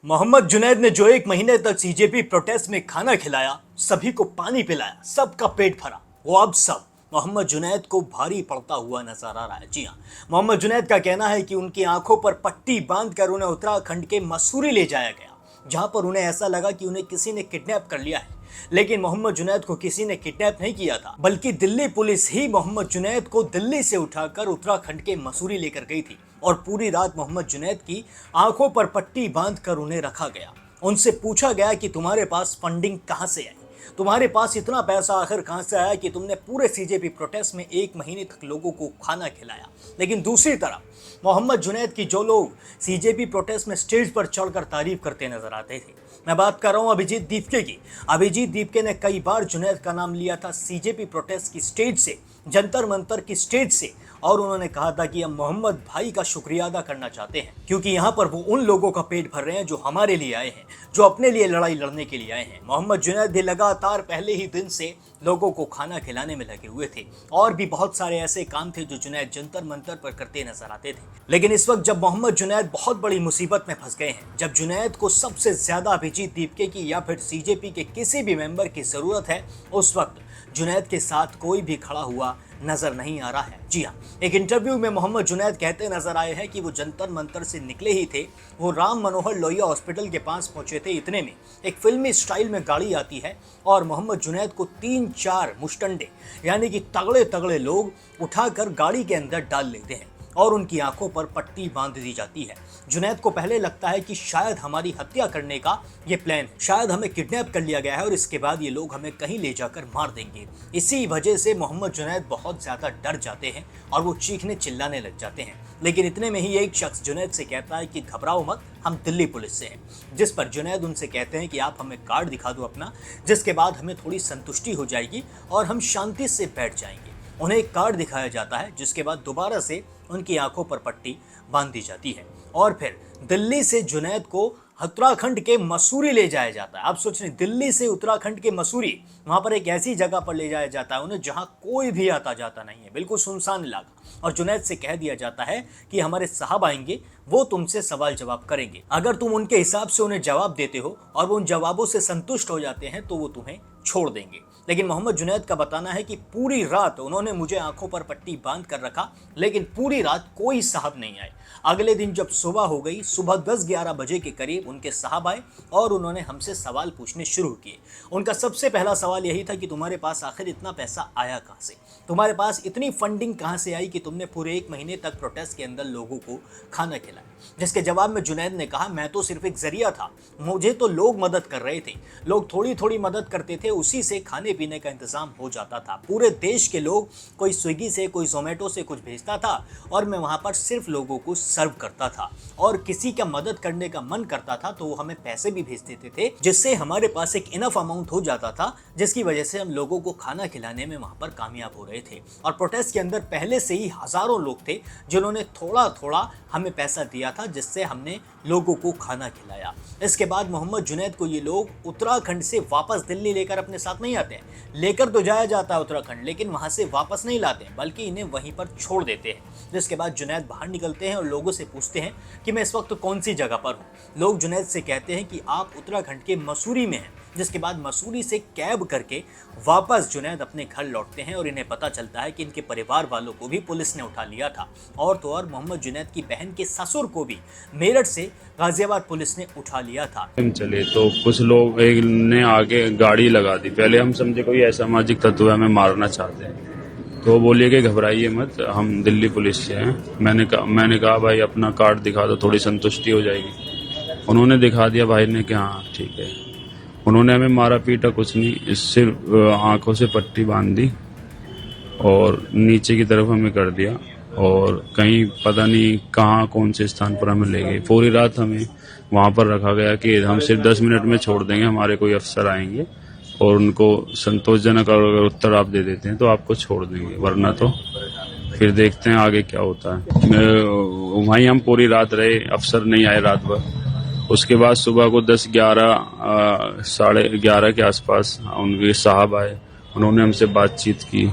मोहम्मद जुनैद ने जो एक महीने तक सीजेपी प्रोटेस्ट में खाना खिलाया, सभी को पानी पिलाया, सबका पेट भरा, वो अब सब मोहम्मद जुनैद को भारी पड़ता हुआ नजर आ रहा है। जी हाँ, मोहम्मद जुनैद का कहना है कि उनकी आंखों पर पट्टी बांधकर उन्हें उत्तराखंड के मसूरी ले जाया गया, जहां पर उन्हें ऐसा लगा कि उन्हें किसी ने किडनैप कर लिया है। लेकिन मोहम्मद जुनैद को किसी ने किडनैप नहीं किया था, बल्कि दिल्ली पुलिस ही मोहम्मद जुनैद को दिल्ली से उठाकर उत्तराखंड के मसूरी लेकर गई थी और पूरी रात मोहम्मद जुनैद की आंखों पर पट्टी बांधकर उन्हें रखा गया। उनसे पूछा गया कि तुम्हारे पास फंडिंग कहां से आई, तुम्हारे पास इतना पैसा आखिर कहां से आया कि तुमने पूरे सीजेपी प्रोटेस्ट में एक महीने तक लोगों को खाना खिलाया। लेकिन दूसरी तरफ मोहम्मद जुनैद की जो लोग सीजेपी प्रोटेस्ट में स्टेज पर चढ़कर तारीफ करते नजर आते थे, मैं बात कर रहा हूं अभिजीत दीपके की। अभिजीत दीपके ने कई बार जुनैद का नाम लिया था सीजेपी प्रोटेस्ट की स्टेज से, जंतर मंतर की स्टेज से, और उन्होंने कहा था कि हम मोहम्मद भाई का शुक्रिया अदा करना चाहते हैं, क्योंकि यहाँ पर वो उन लोगों का पेट भर रहे हैं जो हमारे लिए आए हैं, जो अपने लिए लड़ाई लड़ने के लिए आए हैं। मोहम्मद जुनैद भी लगातार पहले ही दिन से लोगों को खाना खिलाने में लगे हुए थे, और भी बहुत सारे ऐसे काम थे जो जुनैद जंतर मंतर पर करते नजर आते थे। लेकिन इस वक्त जब मोहम्मद जुनैद बहुत बड़ी मुसीबत में फंस गए हैं, जब जुनैद को सबसे ज्यादा अभिजीत दीपके की या फिर सीजेपी के किसी भी मेंबर की जरूरत है, उस वक्त जुनैद के साथ कोई भी खड़ा हुआ नजर नहीं आ रहा है। जी हाँ, एक इंटरव्यू में मोहम्मद जुनैद कहते नजर आए हैं कि वो जंतर मंतर से निकले ही थे, वो राम मनोहर लोहिया हॉस्पिटल के पास पहुंचे थे, इतने में एक फिल्मी स्टाइल में गाड़ी आती है और मोहम्मद जुनैद को 3-4 मुस्टंडे यानी कि तगड़े तगड़े लोग उठाकर गाड़ी के अंदर डाल लेते हैं और उनकी आंखों पर पट्टी बांध दी जाती है। जुनैद को पहले लगता है कि शायद हमारी हत्या करने का ये प्लान है, शायद हमें किडनैप कर लिया गया है और इसके बाद ये लोग हमें कहीं ले जाकर मार देंगे। इसी वजह से मोहम्मद जुनैद बहुत ज़्यादा डर जाते हैं और वो चीखने चिल्लाने लग जाते हैं। लेकिन इतने में ही एक शख्स जुनैद से कहता है कि घबराओ मत, हम दिल्ली पुलिस से हैं। जिस पर जुनैद उनसे कहते हैं कि आप हमें कार्ड दिखा दो अपना, जिसके बाद हमें थोड़ी संतुष्टि हो जाएगी और हम शांति से बैठ जाएंगे। उन्हें एक कार्ड दिखाया जाता है, जिसके बाद दोबारा से उनकी आंखों पर पट्टी बांध दी जाती है और फिर दिल्ली से जुनैद को उत्तराखंड के मसूरी ले जाया जाता है। आप सोच रहे, दिल्ली से उत्तराखंड के मसूरी, वहां पर एक ऐसी जगह पर ले जाया जाता है उन्हें जहां कोई भी आता जाता नहीं है, बिल्कुल सुनसान इलाका, और जुनैद से कह दिया जाता है कि हमारे साहब आएंगे, वो तुमसे सवाल जवाब करेंगे, अगर तुम उनके हिसाब से उन्हें जवाब देते हो और वो उन जवाबों से संतुष्ट हो जाते हैं तो वो तुम्हें छोड़ देंगे। लेकिन मोहम्मद जुनैद का बताना है कि पूरी रात उन्होंने मुझे आंखों पर पट्टी बांध कर रखा, लेकिन पूरी रात कोई साहब नहीं आए। अगले दिन जब सुबह हो गई, सुबह 10-11 बजे के करीब उनके साहब आए और उन्होंने हमसे सवाल पूछने शुरू किए। उनका सबसे पहला सवाल यही था कि तुम्हारे पास आखिर इतना पैसा आया कहाँ से, तुम्हारे पास इतनी फंडिंग कहाँ से आई कि तुमने पूरे 1 महीने तक प्रोटेस्ट के अंदर लोगों को खाना खिलाया। जिसके जवाब में जुनैद ने कहा, मैं तो सिर्फ एक जरिया था, मुझे तो लोग मदद कर रहे थे, लोग थोड़ी थोड़ी मदद करते थे, उसी से खाने पीने का इंतजाम हो जाता था। पूरे देश के लोग, कोई स्विगी से, कोई जोमेटो से कुछ भेजता था और मैं वहाँ पर सिर्फ लोगों को सर्व करता था, और किसी का मदद करने का मन करता था तो वो हमें पैसे भी भेज देते थे, जिससे हमारे पास एक इनफ अमाउंट हो जाता था, जिसकी वजह से हम लोगों को खाना खिलाने में वहाँ पर कामयाब हो रहे थे। और प्रोटेस्ट के अंदर पहले से ही हजारों लोग थे जिन्होंने थोड़ा थोड़ा हमें पैसा दिया था, जिससे हमने लोगों को खाना खिलाया। इसके बाद मोहम्मद जुनैद को ये लोग उत्तराखंड से वापस दिल्ली लेकर अपने साथ नहीं आते हैं, लेकर तो जाया जाता है उत्तराखंड, लेकिन वहां से वापस नहीं लाते हैं, बल्कि इन्हें वहीं पर छोड़ देते हैं। जिसके बाद जुनैद बाहर निकलते हैं और लोगों से पूछते हैं कि मैं इस वक्त कौन सी जगह पर हूँ। लोग जुनैद से कहते हैं कि आप उत्तराखंड के मसूरी में हैं। जिसके बाद मसूरी से कैब करके वापस जुनैद अपने घर लौटते हैं और इन्हें पता चलता है कि इनके परिवार वालों को भी पुलिस ने उठा लिया था, और तो और मोहम्मद जुनैद की बहन के ससुर को भी मेरठ से गाजियाबाद पुलिस ने उठा लिया था। हम चले तो कुछ लोग एक ने आगे गाड़ी लगा दी, पहले हम समझे कोई असामाजिक तत्व है, हमें मारना चाहते हैं, तो बोलिए कि घबराइए मत, हम दिल्ली पुलिस से हैं। मैंने कहा भाई अपना कार्ड दिखा दो, थोड़ी संतुष्टि हो जाएगी। उन्होंने दिखा दिया भाई ने कि हाँ ठीक है। उन्होंने हमें मारा पीटा कुछ नहीं, सिर्फ आंखों से पट्टी बांध दी और नीचे की तरफ हमें कर दिया, और कहीं पता नहीं कहाँ कौन से स्थान पर हमें ले गए। पूरी रात हमें वहाँ पर रखा गया कि हम सिर्फ 10 मिनट में छोड़ देंगे, हमारे कोई अफसर आएंगे और उनको संतोषजनक अगर उत्तर आप दे देते हैं तो आपको छोड़ देंगे, वरना तो फिर देखते हैं आगे क्या होता है। वहीं हम पूरी रात रहे, अफसर नहीं आए रात भर। उसके बाद सुबह को 10-11 साढ़े 11 के आसपास उनके साहब आए, उन्होंने हमसे बातचीत की,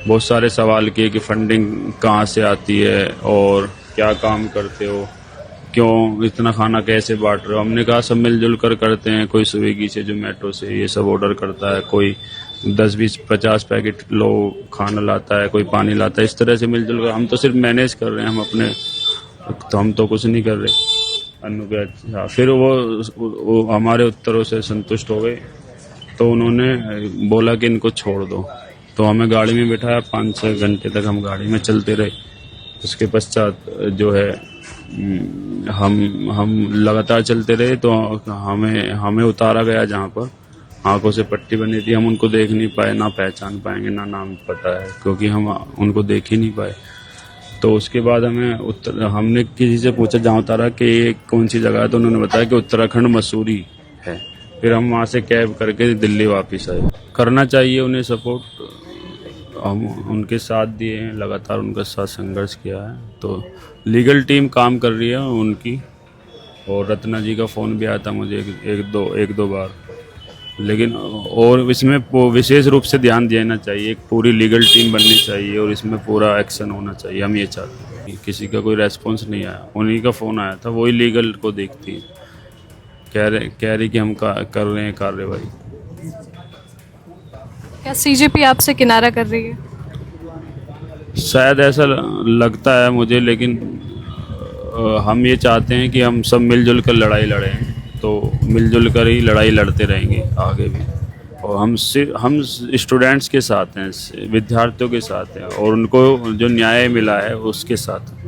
बहुत सारे सवाल किए कि फंडिंग कहाँ से आती है और क्या काम करते हो, क्यों इतना खाना कैसे बांट रहे हो। हमने कहा सब मिलजुल कर करते हैं, कोई स्विगी से जोमेटो से ये सब ऑर्डर करता है, कोई 10-20-50 पैकेट लोग खाना लाता है, कोई पानी लाता है, इस तरह से मिलजुल कर। हम तो सिर्फ मैनेज कर रहे हैं, हम अपने तो हम तो कुछ नहीं कर रहे। अनु के अच्छा फिर वो हमारे उत्तरों से संतुष्ट हो गए, तो उन्होंने बोला कि इनको छोड़ दो। तो हमें गाड़ी में बिठाया, 5-6 घंटे तक हम गाड़ी में चलते रहे। उसके पश्चात जो है हम लगातार चलते रहे, तो हमें उतारा गया जहाँ पर आंखों से पट्टी बनी थी। हम उनको देख नहीं पाए, ना पहचान पाएंगे, ना नाम पता है, क्योंकि हम उनको देख ही नहीं पाए। तो उसके बाद हमने किसी से पूछा जहाँ उतारा कि ये कौन सी जगह है, तो उन्होंने बताया कि उत्तराखंड मसूरी है। फिर हम वहाँ से कैब करके दिल्ली वापस आए। करना चाहिए उन्हें सपोर्ट, हम उनके साथ दिए हैं, लगातार उनके साथ संघर्ष किया है। तो लीगल टीम काम कर रही है उनकी, और रत्ना जी का फ़ोन भी आया था मुझे एक दो बार। लेकिन और इसमें विशेष रूप से ध्यान देना चाहिए, एक पूरी लीगल टीम बननी चाहिए और इसमें पूरा एक्शन होना चाहिए। हम ये चाहते हैं। किसी का कोई रेस्पॉन्स नहीं आया, उन्हीं का फ़ोन आया था, वही लीगल को देखती है, कह रही कि हम कर रहे हैं कार्रवाई। क्या सीजेपी आपसे किनारा कर रही है? शायद ऐसा लगता है मुझे, लेकिन हम ये चाहते हैं कि हम सब मिलजुल कर लड़ाई लड़ें, तो मिलजुल कर ही लड़ाई लड़ते रहेंगे आगे भी। और हम स्टूडेंट्स के साथ हैं, विद्यार्थियों के साथ हैं, और उनको जो न्याय मिला है उसके साथ।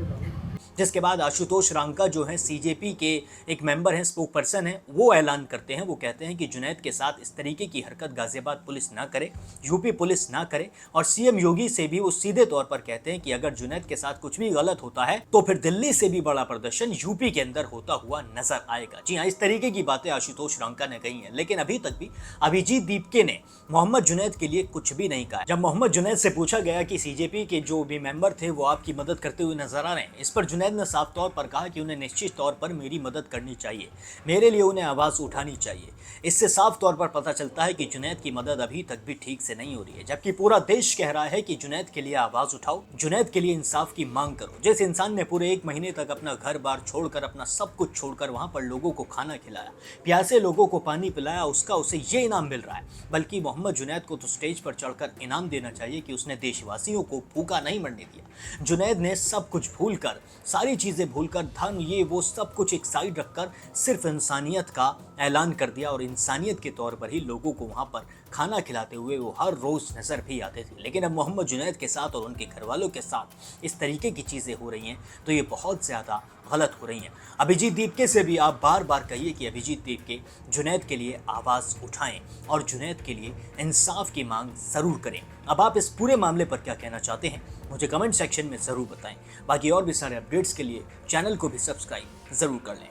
जिसके बाद आशुतोष रांका जो है सीजेपी के एक मेंबर हैं, स्पोक पर्सन हैं, वो ऐलान करते हैं, वो कहते हैं कि जुनैद के साथ इस तरीके की हरकत गाजियाबाद पुलिस ना करे, यूपी पुलिस ना करे। और सीएम योगी से भी वो सीधे तौर पर कहते हैं कि अगर जुनैद के साथ कुछ भी गलत होता है तो फिर दिल्ली से भी बड़ा प्रदर्शन यूपी के अंदर होता हुआ नजर आएगा। जी हाँ, इस तरीके की बातें आशुतोष रांका ने कही हैं। लेकिन अभी तक भी अभिजीत दीपके ने मोहम्मद जुनैद के लिए कुछ भी नहीं कहा। जब मोहम्मद जुनैद से पूछा गया कि सीजेपी के जो भी मेंबर थे वो आपकी मदद करते हुए नजर आ रहे हैं, इस पर जुनैद ने साफ तौर पर कहा कि उन्हें निश्चित तौर पर मेरी मदद करनी चाहिए, मेरे लिए उन्हें आवाज़ उठानी चाहिए। इससे साफ तौर पर पता चलता है कि जुनैद की मदद अभी तक भी ठीक से नहीं हो रही है, जबकि पूरा देश कह रहा है कि जुनैद के लिए आवाज़ उठाओ, जुनैद के लिए इंसाफ की मांग करो। जिस इंसान ने पूरे 1 महीने तक अपना घर बार छोड़कर, अपना सब कुछ छोड़कर वहां पर लोगों को खाना खिलाया, प्यासे लोगों को पानी पिलाया, उसका उसे ये इनाम मिल रहा है। बल्कि मोहम्मद जुनैद को तो स्टेज पर चढ़कर इनाम देना चाहिए कि उसने देशवासियों को भूखा नहीं मरने दिया। जुनैद ने सब कुछ भूलकर, सारी चीज़ें भूलकर, धन ये वो सब कुछ एक साइड रखकर सिर्फ इंसानियत का ऐलान कर दिया, और इंसानियत के तौर पर ही लोगों को वहाँ पर खाना खिलाते हुए वो हर रोज़ नज़र भी आते थे। लेकिन अब मोहम्मद जुनैद के साथ और उनके घर वालों के साथ इस तरीके की चीज़ें हो रही हैं तो ये बहुत ज़्यादा गलत हो रही हैं। अभिजीत दीपके से भी आप बार बार कहिए कि अभिजीत दीपके जुनैद के लिए आवाज़ उठाएं और जुनैद के लिए इंसाफ की मांग ज़रूर करें। अब आप इस पूरे मामले पर क्या कहना चाहते हैं मुझे कमेंट सेक्शन में ज़रूर बताएं। बाकी और भी सारे अपडेट्स के लिए चैनल को भी सब्सक्राइब ज़रूर कर लें।